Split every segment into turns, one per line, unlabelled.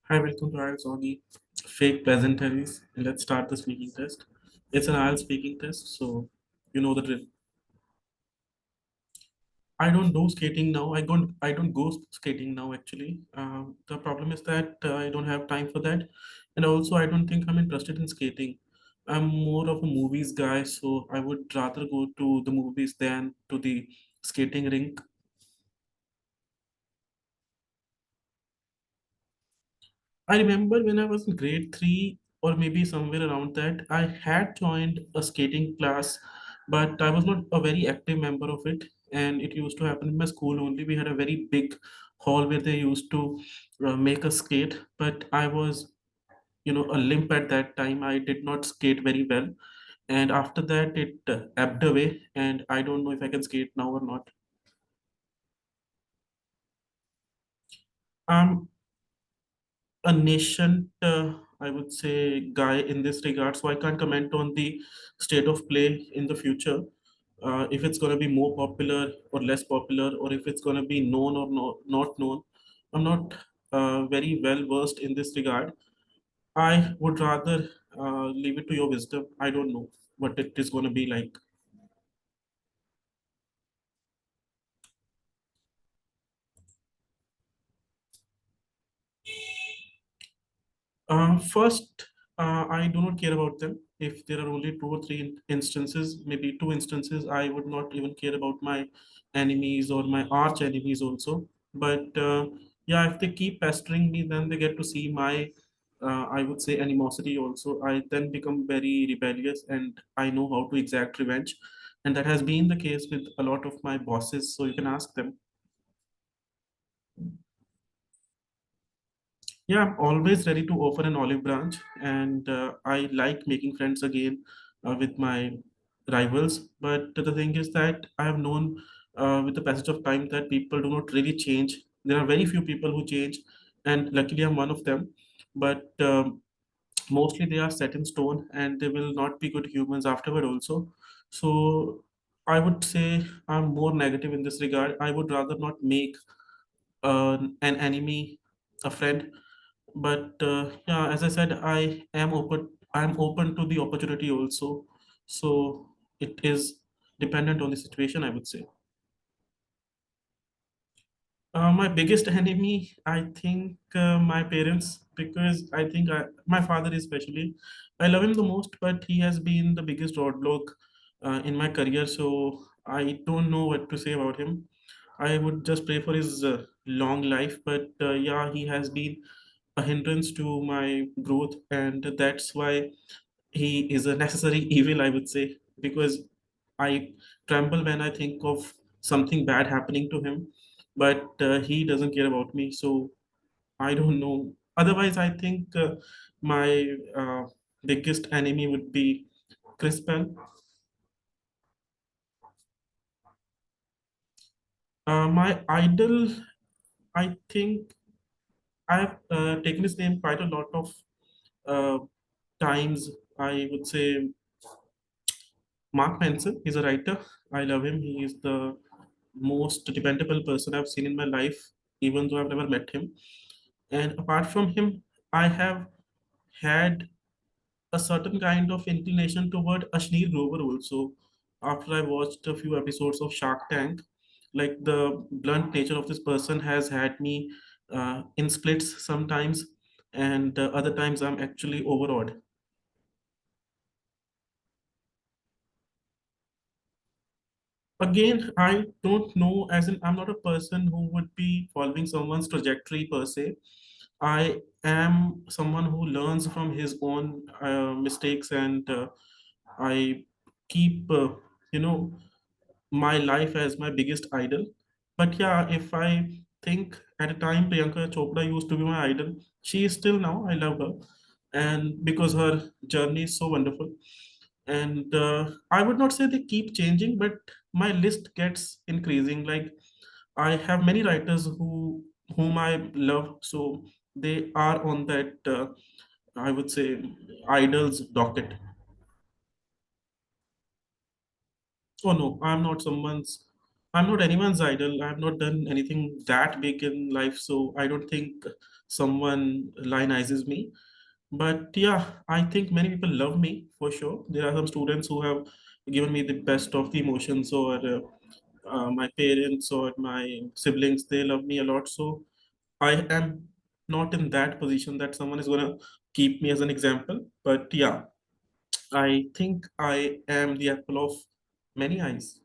Hi, welcome to IELTS on the fake pleasantries. Let's start the speaking test. It's an IELTS speaking test, so you know the drill. I don't do skating now. I don't go skating now actually. The problem is that I don't have time for that, and also I don't think I'm interested in skating. I'm more of a movies guy, so I would rather go to the movies than to the skating rink. I remember when I was in grade three or maybe somewhere around that, I had joined a skating class, but I was not a very active member of it. And it used to happen in my school only. We had a very big hall where they used to make us skate, but I was, a limp at that time. I did not skate very well. And after that, it ebbed away, and I don't know if I can skate now or not. Um, a nascent, I would say, guy in this regard. So I can't comment on the state of play in the future. If it's going to be more popular or less popular, or if it's going to be known or not known. I'm not very well versed in this regard. I would rather leave it to your wisdom. I don't know what it is going to be like. First, I do not care about them. If there are only two or three instances, maybe two instances, I would not even care about my enemies or my arch enemies also. But yeah, if they keep pestering me, then they get to see my, I would say, animosity also. I then become very rebellious and I know how to exact revenge. And that has been the case with a lot of my bosses. So you can ask them. Yeah, I'm always ready to offer an olive branch, and I like making friends again with my rivals. But the thing is that I have known with the passage of time that people do not really change. There are very few people who change, and luckily I'm one of them. But mostly they are set in stone, and they will not be good humans afterward also. So I would say I'm more negative in this regard. I would rather not make an enemy a friend, but yeah, as I said, I'm open to the opportunity also, so it is dependent on the situation, I would say. My biggest enemy, I think, my parents, because my father especially, I love him the most, but he has been the biggest roadblock in my career. So I don't know what to say about him. I would just pray for his long life, but yeah, he has been a hindrance to my growth, and that's why he is a necessary evil, I would say, because I tremble when I think of something bad happening to him, but he doesn't care about me, so I don't know. Otherwise, I think my biggest enemy would be Chris Penn. My idol, I think I've taken his name quite a lot of uh, times. I would say Mark Manson. He's a writer. I love him. He is the most dependable person I've seen in my life, even though I've never met him. And apart from him, I have had a certain kind of inclination toward Ashneer Grover also. After I watched a few episodes of Shark Tank, like the blunt nature of this person has had me in splits sometimes, and other times I'm actually overawed. Again, I don't know, as in, I'm not a person who would be following someone's trajectory per se. I am someone who learns from his own mistakes, and I keep, my life as my biggest idol. But yeah, if I think at a time Priyanka Chopra used to be my idol, she is still now. I love her, and because her journey is so wonderful. And I would not say they keep changing, but my list gets increasing. Like I have many writers whom I love, so they are on that. I would say idols docket. Oh no, I'm not someone's. I'm not anyone's idol. I've not done anything that big in life, so I don't think someone lionizes me. But yeah, I think many people love me for sure. There are some students who have given me the best of the emotions, or my parents or my siblings, they love me a lot. So I am not in that position that someone is gonna keep me as an example. But yeah, I think I am the apple of many eyes.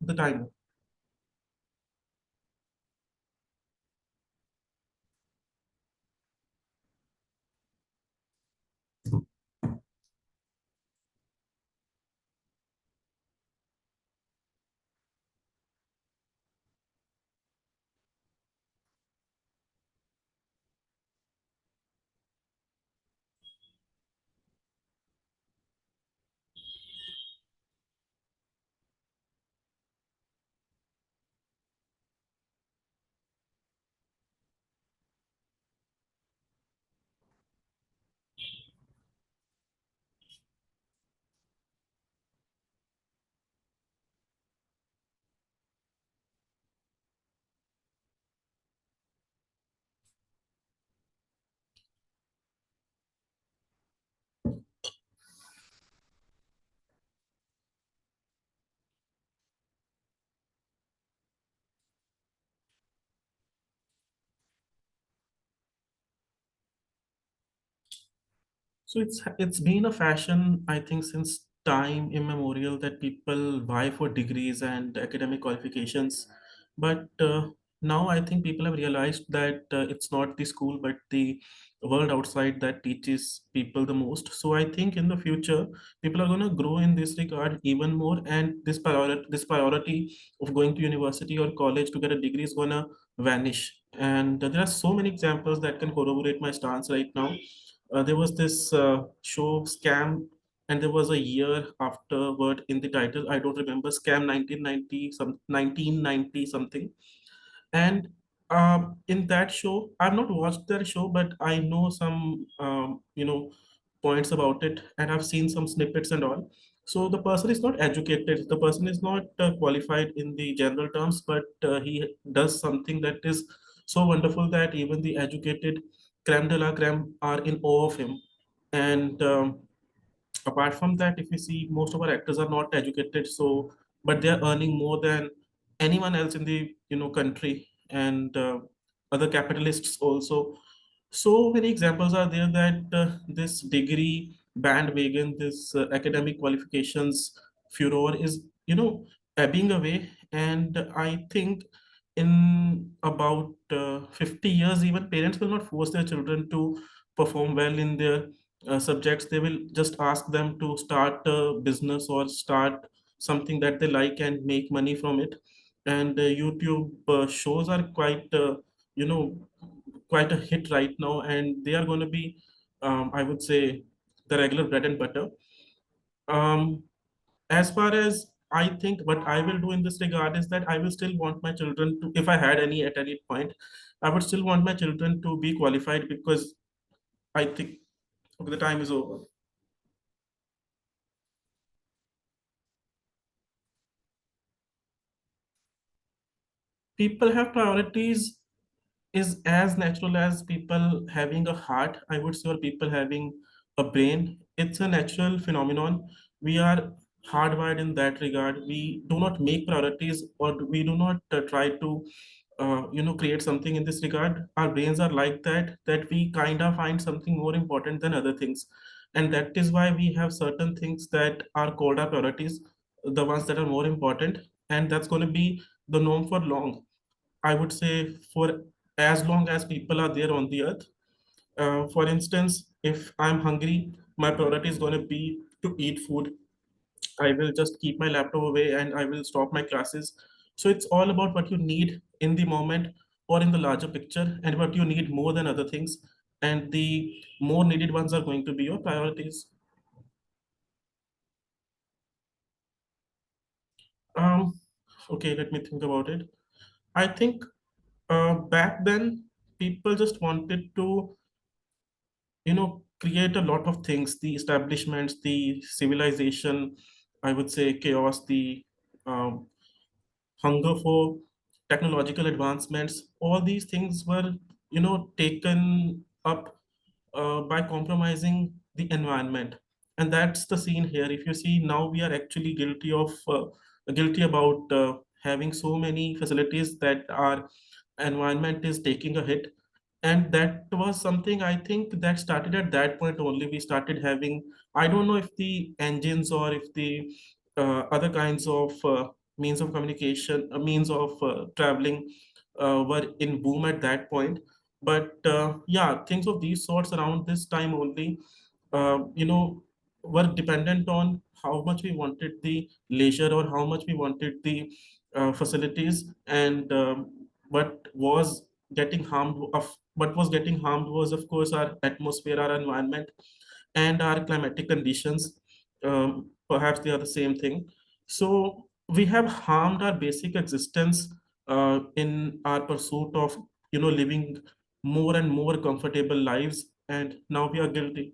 The time. So it's been a fashion, I think, since time immemorial that people vie for degrees and academic qualifications. But now I think people have realized that it's not the school but the world outside that teaches people the most. So I think in the future people are going to grow in this regard even more, and this priority of going to university or college to get a degree is going to vanish. And there are so many examples that can corroborate my stance right now. There was this show Scam, and there was a year afterward in the title. I don't remember. Scam 1990 something. And in that show, I've not watched that show, but I know some points about it, and I've seen some snippets and all. So the person is not educated. The person is not qualified in the general terms, but he does something that is so wonderful that even the educated creme de la creme are in awe of him. And apart from that, if you see, most of our actors are not educated, so but they are earning more than anyone else in the country, and other capitalists also. So many examples are there that this degree bandwagon, this academic qualifications furor is ebbing away. And I think in about 50 years, even parents will not force their children to perform well in their subjects. They will just ask them to start a business or start something that they like and make money from it. And YouTube shows are you know quite a hit right now, and they are going to be, I would say, the regular bread and butter. um, as far as I think, what I will do in this regard is that I will still want my children to, if I had any at any point, I would still want my children to be qualified, because I think, okay, the time is over. People have priorities is as natural as people having a heart, I would say, or people having a brain. It's a natural phenomenon. We are hardwired in that regard. We do not make priorities, or we do not try to create something in this regard. Our brains are like that, that we kind of find something more important than other things. And that is why we have certain things that are called our priorities, the ones that are more important. And that's going to be the norm for long, I would say, for as long as people are there on the earth. For instance, if I'm hungry, my priority is going to be to eat food. I will just keep my laptop away and I will stop my classes. So it's all about what you need in the moment or in the larger picture, and what you need more than other things. And the more needed ones are going to be your priorities. Um, okay, let me think about it. I think back then people just wanted to create a lot of things, the establishments, the civilization, I would say chaos, the um, hunger for technological advancements, all these things were, taken up by compromising the environment. And that's the scene here. If you see, now we are actually guilty about having so many facilities that our environment is taking a hit. And that was something, I think, that started at that point only. We started having, I don't know if the engines or if the other kinds of means of communication, means of traveling were in boom at that point. But yeah, things of these sorts around this time only, you know, were dependent on how much we wanted the leisure or how much we wanted the facilities. And what was getting harmed of what was getting harmed was, of course, our atmosphere, our environment, and our climatic conditions. Perhaps they are the same thing. So we have harmed our basic existence in our pursuit of, living more and more comfortable lives, and now we are guilty.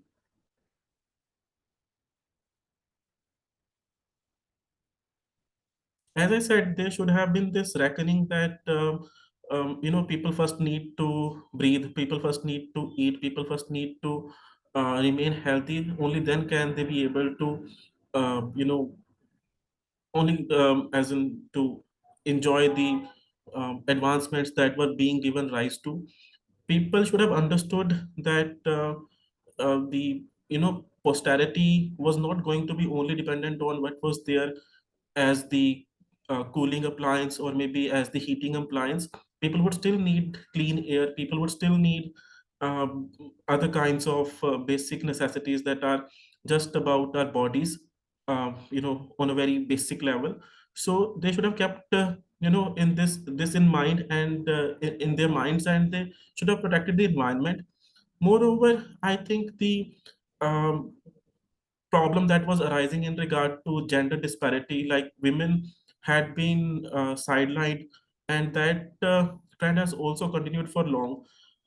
As I said, there should have been this reckoning that people first need to breathe, people first need to eat, people first need to remain healthy. Only then can they be able to, only as in to enjoy the advancements that were being given rise to. People should have understood that the posterity was not going to be only dependent on what was there as the cooling appliance or maybe as the heating appliance. People would still need clean air, people would still need um, other kinds of basic necessities that are just about our bodies, on a very basic level. So they should have kept in this in mind, and in their minds, and they should have protected the environment. Moreover, I think the um, problem that was arising in regard to gender disparity, like women had been sidelined, and that trend has also continued for long.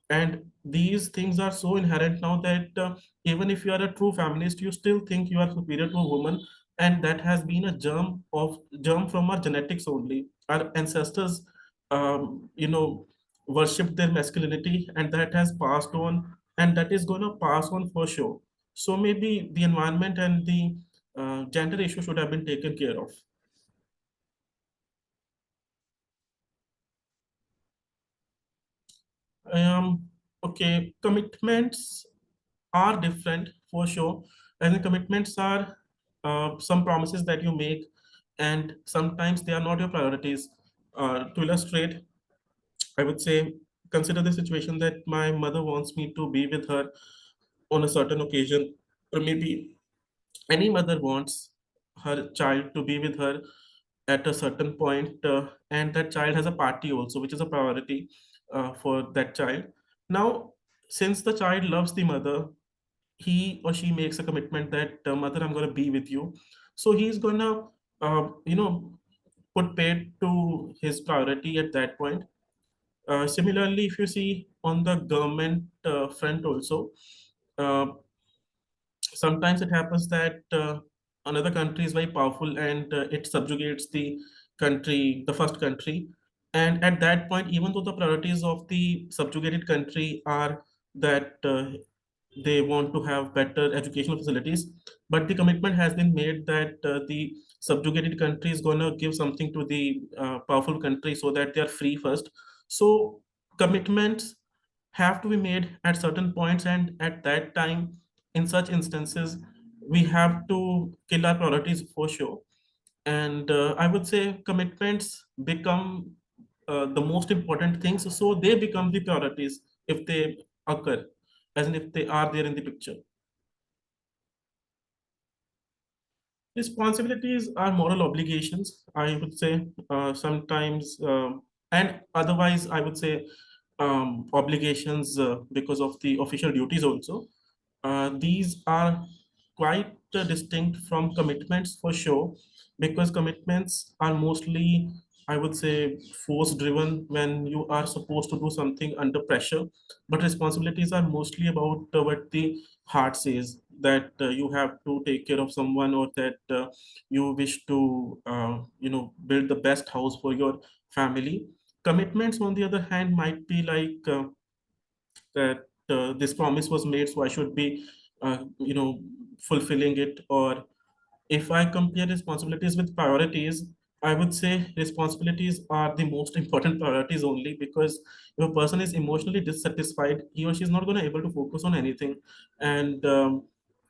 And these things are so inherent now that even if you are a true feminist, you still think you are superior to a woman. And that has been a germ from our genetics only. Our ancestors worshipped their masculinity, and that has passed on, and that is going to pass on for sure. So maybe the environment and the gender issue should have been taken care of. um okay, commitments are different for sure. And the commitments are some promises that you make, and sometimes they are not your priorities. To illustrate, I would say, consider the situation that my mother wants me to be with her on a certain occasion, or maybe any mother wants her child to be with her at a certain point, and that child has a party also, which is a priority for that child. Now, since the child loves the mother, he or she makes a commitment that, mother, I'm going to be with you. So he's going to put paid to his priority at that point. Similarly, if you see on the government front also, uh, sometimes it happens that another country is very powerful, and it subjugates the first country. And at that point, even though the priorities of the subjugated country are that they want to have better educational facilities, but the commitment has been made that the subjugated country is going to give something to the powerful country so that they are free first. So commitments have to be made at certain points, and at that time, in such instances, we have to kill our priorities for sure. And I would say commitments become the most important things, so they become the priorities if they occur, as in if they are there in the picture. Responsibilities are moral obligations, I would say, sometimes, and otherwise, I would say, obligations because of the official duties also. These are quite distinct from commitments for sure, because commitments are mostly I would say, force driven when you are supposed to do something under pressure. But responsibilities are mostly about what the heart says, that you have to take care of someone, or that you wish to, build the best house for your family. Commitments, on the other hand, might be like that this promise was made, so I should be, fulfilling it. Or if I compare responsibilities with priorities, I would say responsibilities are the most important priorities only, because if a person is emotionally dissatisfied, he or she is not going to able to focus on anything, and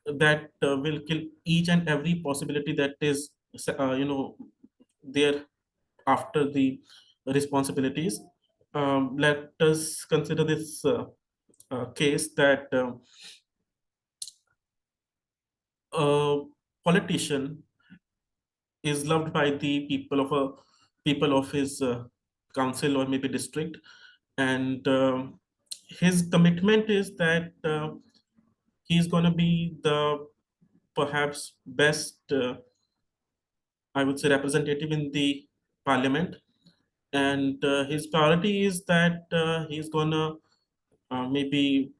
that will kill each and every possibility that is, there after the responsibilities. Let us consider this case that a politician is loved by the people of his council or maybe district, and his commitment is that he's going to be the perhaps best, I would say, representative in the parliament, and his priority is that he's gonna maybe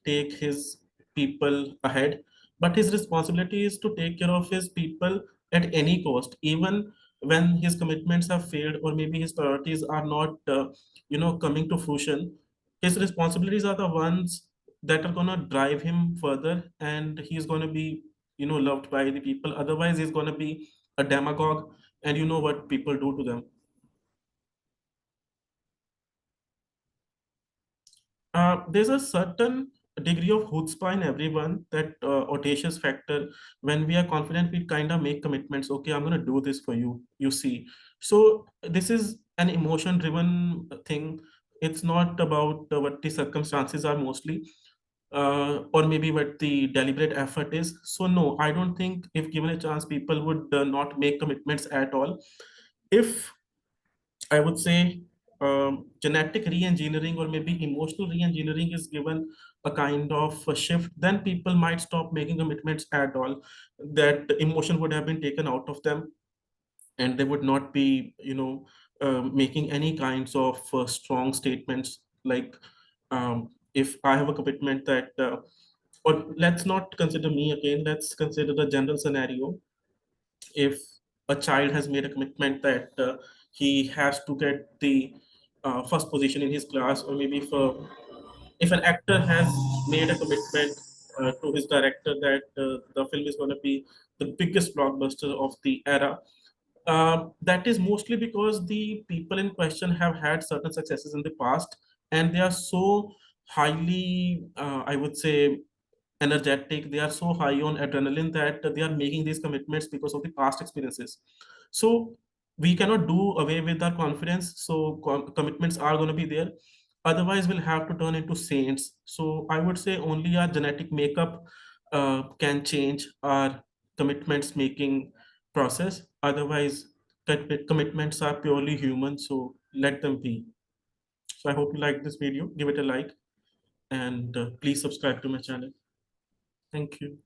take his people ahead, but his responsibility is to take care of his people at any cost, even when his commitments have failed, or maybe his priorities are not coming to fruition. His responsibilities are the ones that are going to drive him further, and he's going to be loved by the people. Otherwise he's going to be a demagogue, and you know what people do to them. There's a certain degree of chutzpah in everyone, that audacious factor. When we are confident, we kind of make commitments. Okay, I'm going to do this for you. You see, so this is an emotion-driven thing. It's not about what the circumstances are mostly, or maybe what the deliberate effort is. So no, I don't think if given a chance, people would not make commitments at all. If I would say genetic re-engineering or maybe emotional re-engineering is given a kind of a shift, then people might stop making commitments at all. That emotion would have been taken out of them, and they would not be, making any kinds of strong statements like, if I have a commitment that, or let's not consider me again. Let's consider the general scenario. If a child has made a commitment that he has to get the first position in his class, or maybe if an actor has made a commitment to his director that the film is going to be the biggest blockbuster of the era, that is mostly because the people in question have had certain successes in the past, and they are so highly, I would say, energetic. They are so high on adrenaline that they are making these commitments because of the past experiences. So we cannot do away with our confidence. So commitments are going to be there. Otherwise, we'll have to turn into saints. So I would say only our genetic makeup can change our commitments making process. Otherwise, commitments are purely human. So let them be. So I hope you like this video. Give it a like, and please subscribe to my channel. Thank you.